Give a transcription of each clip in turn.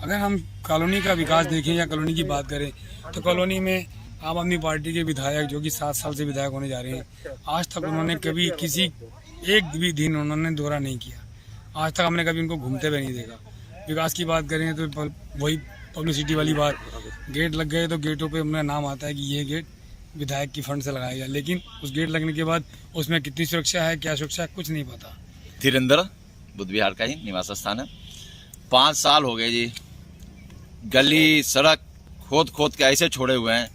अगर हम कॉलोनी का विकास देखें या कॉलोनी की बात करें तो कॉलोनी में आम आदमी पार्टी के विधायक जो कि 7 साल से विधायक होने जा रहे हैं, आज तक उन्होंने कभी किसी एक भी दिन उन्होंने दौरा नहीं किया। आज तक हमने कभी उनको घूमते हुए नहीं देखा। विकास की बात करें तो वही पब्लिसिटी वाली बात, गेट लग गए तो गेटों पे अपना नाम आता है कि ये गेट विधायक की फंड से लगाया गया, लेकिन उस गेट लगने के बाद उसमें कितनी सुरक्षा है, क्या सुरक्षा है, कुछ नहीं पता। धीरेन्द्र बुद्ध विहार का ही निवास स्थान है। 5 साल हो गए जी, गली सड़क खोद खोद के ऐसे छोड़े हुए हैं।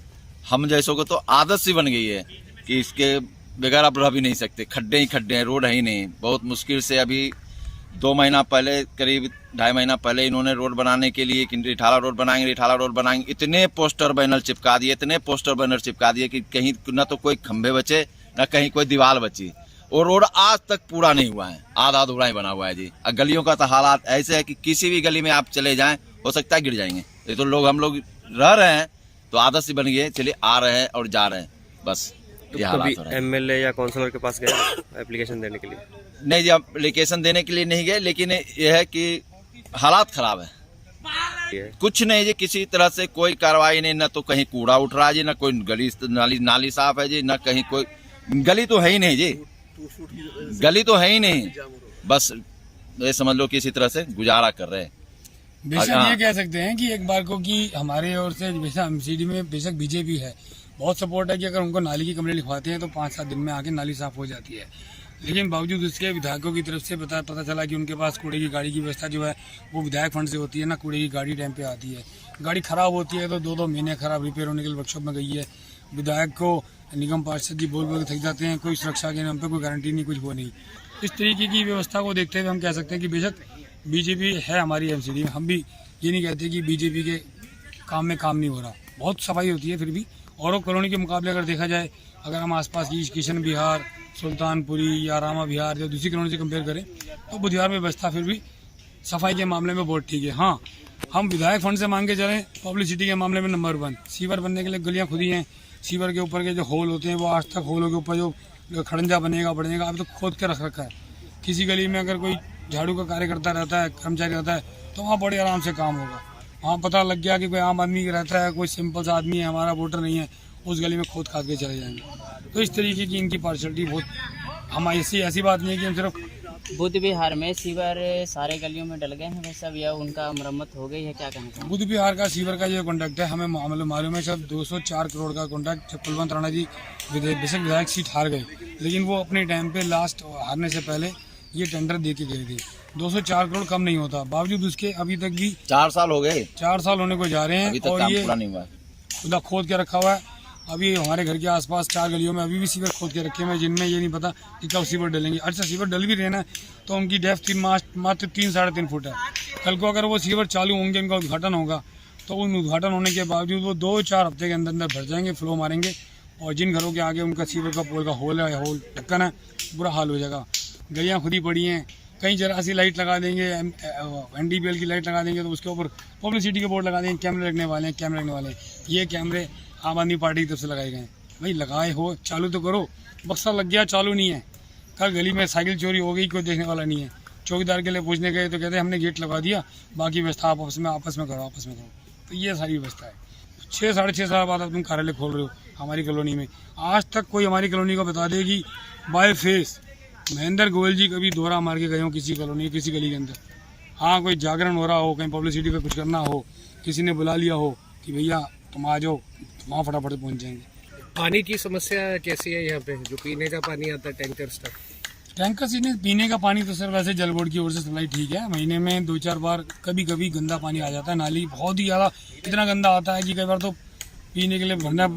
हम जैसों को तो आदत सी बन गई है कि इसके बगैर आप रह भी नहीं सकते। खड्डे ही खड्डे हैं, रोड है ही नहीं। बहुत मुश्किल से अभी 2 महीना पहले, करीब 2.5 महीना पहले इन्होंने रोड बनाने के लिए कि रिठाला रोड बनाएंगे, रिठाला रोड बनाएंगे, इतने पोस्टर बैनर चिपका दिए, इतने पोस्टर बैनर चिपका दिए कि कहीं न तो कोई खंभे बचे न कहीं कोई दीवार बची। और रोड आज तक पूरा नहीं हुआ है, आधा अधूरा ही बना हुआ है जी। और गलियों का तो हालात ऐसे है कि किसी भी गली में आप चले जाएं हो सकता है गिर जाएंगे। ये तो हम लोग रह रहे हैं तो आदत सी बन गई है, चलिए आ रहे हैं और जा रहे हैं, बस तो ये हालात कभी हो रहे हैं। एमएलए या काउंसलर के पास गए एप्लीकेशन देने के लिए? नहीं जी, एप्लीकेशन देने के लिए नहीं गए, लेकिन यह है कि हालात खराब है। कुछ नहीं जी, किसी तरह से कोई कार्रवाई नहीं, न तो कहीं कूड़ा उठ रहा है जी, न कोई गली नाली साफ है जी, न कहीं कोई गली तो है ही नहीं जी, गली तो है ही नहीं। बस ये समझ लो कि इसी तरह से गुजारा कर रहे हैं। बेशक ये कह सकते हैं कि एक बार को कि हमारे ओर से बेशक एमसीडी में बेशक बीजेपी है, बहुत सपोर्ट है कि अगर उनको नाली की कंप्लेंट लिखवाते हैं तो 5-7 दिन में आके नाली साफ हो जाती है। लेकिन बावजूद उसके विधायकों की तरफ से पता चला कि उनके पास कूड़े की गाड़ी की व्यवस्था जो है वो विधायक फंड से होती है, ना कूड़े की गाड़ी टाइम पे आती है। गाड़ी खराब होती है तो 2-2 महीने खराब रिपेयर होने के लिए वर्कशॉप में गई है। विधायक को निगम पार्षद की बोल थक जाते हैं, कोई सुरक्षा के नाम पे कोई गारंटी नहीं, कुछ वो नहीं। इस तरीके की व्यवस्था को देखते हुए हम कह सकते हैं कि बेशक बीजेपी है हमारी एमसीडी में। हम भी ये नहीं कहते कि बीजेपी के काम में काम नहीं हो रहा, बहुत सफाई होती है। फिर भी औरों कॉलोनी के मुकाबले अगर देखा जाए, अगर हम आसपास की किशन विहार, सुल्तानपुरी या रामा विहार या दूसरी कॉलोनी से कंपेयर करें तो बुधियार में व्यवस्था फिर भी सफाई के मामले में बहुत ठीक है। हाँ, हम विधायक फंड से मांग के चलें, पब्लिसिटी के मामले में नंबर 1। सीवर बनने के लिए गलियाँ खुदी हैं, सीवर के ऊपर के जो होल होते हैं वो आज तक होलों के ऊपर जो खड़ंजा बनेगा अभी तो खोद के रख रखा है। किसी गली में अगर कोई झाड़ू का कार्यकर्ता रहता है, कर्मचारी रहता है, तो वहाँ बड़े आराम से काम होगा। वहाँ पता लग गया कि कोई आम आदमी रहता है, कोई सिंपल सा आदमी है, हमारा वोटर नहीं है, उस गली में खोद खाद के चले जाएंगे। तो इस तरीके की इनकी पार्शलिटी बहुत, हम ऐसी बात नहीं है कि हम सिर्फ बुद्ध विहार में सीवर सारे गलियों में डल गए हैं वैसे, अब या उनका मरम्मत हो गई है, क्या कहना चाहिए? बुद्ध विहार का सीवर का जो कॉन्ट्रैक्ट है हमें मालूम है सब 204 करोड़ का कॉन्ट्रैक्ट। जब कुलवंत राणा जी बेशक विधायक सीट हार गए, लेकिन वो अपने टाइम पे लास्ट हारने से पहले ये टेंडर दे के गए थे। 204 करोड़ कम नहीं होता, बावजूद उसके अभी तक भी 4 साल हो गए, 4 साल होने को जा रहे हैं और ये पूरा नहीं हुआ, खुदा खोद के रखा हुआ है। अभी हमारे घर के आसपास 4 गलियों में अभी भी सीवर खोद के रखे हैं, जिनमें ये नहीं पता कि कब सीवर डलेंगे। अच्छा, सीवर डल भी रहना है तो उनकी डेप्थ मात्र 3-3.5 फुट है। कल को अगर वो सीवर चालू होंगे, उनका उद्घाटन होगा, तो उन उद्घाटन होने के बावजूद वो 2-4 हफ्ते के अंदर भर जाएंगे, फ्लो मारेंगे, और जिन घरों के आगे उनका सीवर का पोल का होल है, होल ढक्कन है, बुरा हाल हो जाएगा। गलियाँ खुदी पड़ी हैं, कहीं जरा सी लाइट लगा देंगे, NDPL की लाइट लगा देंगे तो उसके ऊपर पब्लिसिटी के बोर्ड लगा देंगे, कैमरे लगने वाले हैं, कैमरे लगने वाले हैं। ये कैमरे आम आदमी पार्टी की तरफ से लगाए गए हैं। भाई लगाए हो, चालू तो करो। बक्सा लग गया, चालू नहीं है। कल गली में साइकिल चोरी हो गई, कोई देखने वाला नहीं है। चौकीदार के लिए पूछने गए तो कहते हैं हमने गेट लगा दिया, बाकी व्यवस्था आप आपस में करो। तो ये सारी व्यवस्था है। 6-6.5 साल बाद तुम कार्यालय खोल रहे हो हमारी कॉलोनी में। आज तक कोई हमारी कॉलोनी को बता दे कि बाय फेस महेंद्र गोयल जी कभी दौरा मार के गए हो किसी कॉलोनी, किसी गली के अंदर? हाँ, कोई जागरण हो रहा हो, कहीं पब्लिसिटी पे कुछ करना हो, किसी ने बुला लिया हो कि भैया तुम आ जाओ, वहाँ फटाफट पहुँच जाएंगे। पानी की समस्या कैसी है यहाँ पे? जो पीने का पानी आता है टैंकर टैंकर से नहीं, पीने का पानी तो सर वैसे जल बोर्ड की ओर से सप्लाई ठीक है। महीने में 2-4 बार कभी कभी गंदा पानी आ जाता है। नाली बहुत ही ज़्यादा इतना गंदा आता है कि कई बार तो पीने के लिए भरना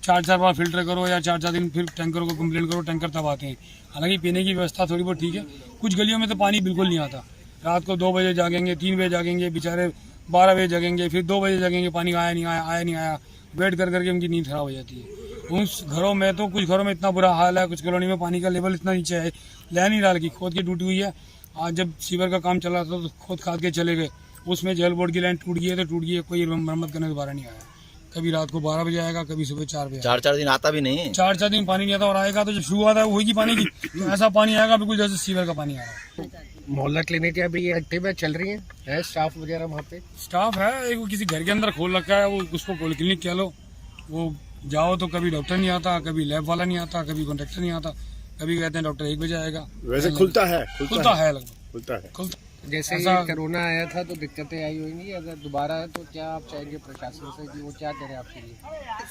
4-4 बार फिल्टर करो या 4-4 दिन फिर टैंकर को कंप्लेंट करो, टैंकर तब आते हैं। हालांकि पीने की व्यवस्था थोड़ी बहुत ठीक है। कुछ गलियों में तो पानी बिल्कुल नहीं आता। रात को 2 बजे जागेंगे, 3 बजे जागेंगे, बेचारे 12 बजे जगेंगे, फिर 2 बजे जगेंगे, पानी आया नहीं आया, वेट कर करके उनकी नींद खराब हो जाती है। उस घरों में तो कुछ घरों में इतना बुरा हाल है, कुछ कॉलोनी में पानी का लेवल इतना नीचे है, लाइन ही डाल की खोद के टूटी हुई है। आज जब सीवर का काम चल रहा था तो खोद खाद के चले गए, उसमें जल बोर्ड की लाइन टूट गई है तो टूट गई है, कोई मरम्मत करने दोबारा नहीं आया। कभी रात को 12 बजे आएगा, कभी सुबह 4 बजे आएगा। 4 दिन आता भी नहीं। 4 दिन पानी नहीं आता, और आएगा तो जब शुरुआत है होगी पानी की तो ऐसा पानी आएगा बिल्कुल जैसे सीवर का पानी आ रहा है। मोहल्ला क्लिनिक अभी ये एक्टिव है, चल रही है स्टाफ वगैरह वहाँ पे? स्टाफ है, एक वो किसी घर के अंदर खोल रखा है, वो उसको क्लिनिक कह लो। वो जाओ तो कभी डॉक्टर नहीं आता, कभी लैब वाला नहीं आता, कभी कॉन्ट्रैक्टर नहीं आता, कभी कहते हैं डॉक्टर 1 बजे आएगा। वैसे खुलता है लगभग खुलता है। जैसे ऐसा- ये कोरोना आया था तो दिक्कतें आई होंगी, अगर दोबारा है तो क्या आप चाहेंगे प्रशासन से कि वो क्या करे आपके लिए?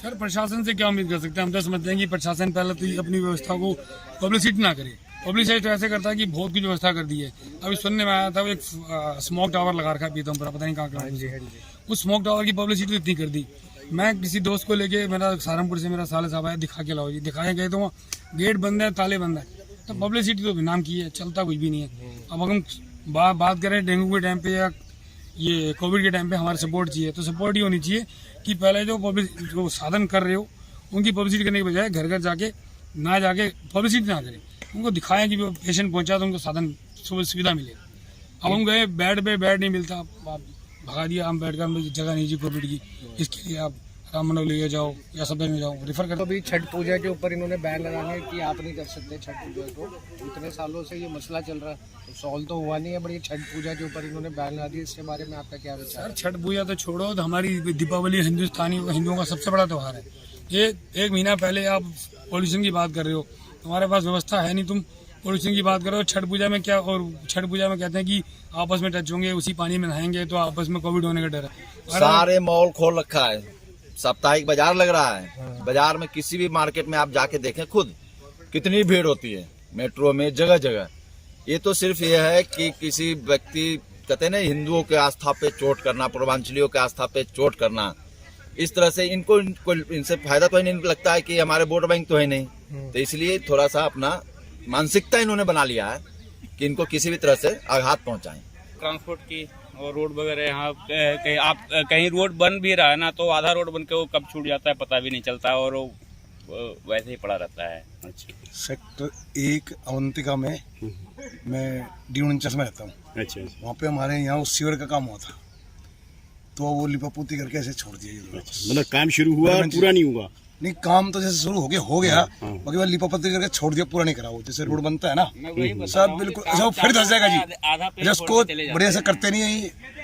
सर प्रशासन से क्या उम्मीद कर सकते हैं? हम तो समझते हैं कि प्रशासन पहले तो ये अपनी व्यवस्था को पब्लिसिटी ना करे। पब्लिसिटी तो ऐसे करता है कि बहुत कुछ व्यवस्था कर दी है। अभी सुनने में आया था वो एक स्मोक टावर लगा रखा है पीतमपुरा, पता नहीं कहाँ। उस स्मोक टावर की पब्लिसिटी इतनी कर दी। मैं किसी दोस्त को लेके, मेरा सहारनपुर से मेरा साले साहब आया, दिखा के लाओ जी, दिखाए गए तो वहाँ गेट बंद है, ताले बंद है। तो पब्लिसिटी तो नाम की है, चलता कुछ भी नहीं है। अब हम बात करें डेंगू के टाइम पे या ये कोविड के टाइम पे हमारे सपोर्ट चाहिए, तो सपोर्ट ही होनी चाहिए कि पहले जो साधन कर रहे हो उनकी पब्लिसिटी करने के बजाय घर घर जाके ना जाके पब्लिसिटी ना करें, उनको दिखाएं कि वो पेशेंट पहुंचा तो उनको साधन सुविधा मिले। अब हम गए बेड नहीं मिलता, आप भगा दिया, हम बेड का जगह नहीं जी कोविड की, इसके लिए आप राम मनोहर ले जाओ या सब में जाओ, रेफर कर। तो अभी छठ पूजा के ऊपर इन्होंने बैन लगाने कि आप नहीं कर सकते छठ पूजा को, इतने सालों से ये मसला चल रहा है, तो सॉल्व तो हुआ नहीं है, बट ये छठ पूजा के ऊपर इन्होंने बैन लगा दिया, इसके बारे में आपका क्या विचार है? छठ पूजा तो छोड़ो, तो हमारी दीपावली हिंदुओं का सबसे बड़ा त्यौहार है। ये 1 महीना पहले आप पॉल्यूशन की बात कर रहे हो, तुम्हारे पास व्यवस्था है नहीं, तुम पॉल्यूशन की बात करो। छठ पूजा में क्या, और छठ पूजा में कहते हैं कि आपस में टच होंगे, उसी पानी में नहाएंगे तो आपस में कोविड होने का डर है। सारे मॉल खोल रखा है, साप्ताहिक बाजार लग रहा है। बाजार में किसी भी मार्केट में आप जाके देखें खुद कितनी भीड़ होती है, मेट्रो में जगह जगह। ये तो सिर्फ ये है कि किसी व्यक्ति, कहते हैं ना, हिंदुओं के आस्था पे चोट करना, पूर्वांचलियों के आस्था पे चोट करना, इस तरह से इनको इनसे फायदा तो नहीं लगता है कि हमारे वोट बैंक तो है नहीं, तो इसलिए थोड़ा सा अपना मानसिकता इन्होंने बना लिया है कि इनको किसी भी तरह से आघात पहुंचाएं। ट्रांसपोर्ट की और रोड वगैरह यहाँ कहीं आप कहीं रोड बन भी रहा है ना, तो आधा रोड बन के वो कब छूट जाता है पता भी नहीं चलता, और वो वैसे ही पड़ा रहता है। अच्छा। सेक्टर 1 अवंतिका में मैं D49 में रहता हूँ। अच्छा। वहाँ पे हमारे यहाँ सीवर का काम हुआ था, तो वो लिपापोती करके ऐसे छोड़ दिया। मतलब काम शुरू हुआ और पूरा नहीं हुआ? नहीं, काम तो जैसे शुरू हो गया बाकी वो लिपापोती करके छोड़ दिया, पूरा नहीं करा। वो जैसे रोड बनता है ना, सब बिल्कुल ऐसा वो फिर धस जाएगा जी, जिसको बढ़िया से करते नहीं है।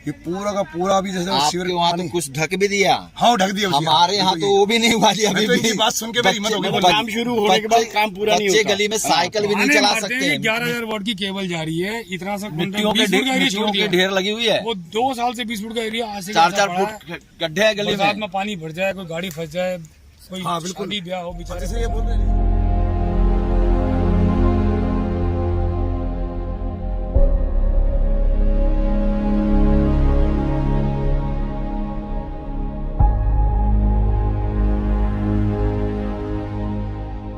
ये पूरा का पूरा अभी जैसे आपके वहाँ तो कुछ ढक भी दिया। हाँ, ढक दिया। हमारे यहाँ तो वो भी नहीं हुआ जी। अभी ये बात सुन के मेरी हिम्मत हो गई। काम शुरू होने के बाद काम पूरा नहीं होता। गली में साइकिल भी नहीं चला सकते। 11,000 वोट की केबल जा रही है, इतना सा मिट्टियों के ढेर लगी हुई है। वो 2 साल से 20 फुट का एरिया, आज से 4-4 फुट गड्ढे है गली में पानी भर जाए, कोई गाड़ी फंस जाए, कोई शादी ब्याह हो, बेचारे जैसे ये बोल रहे हैं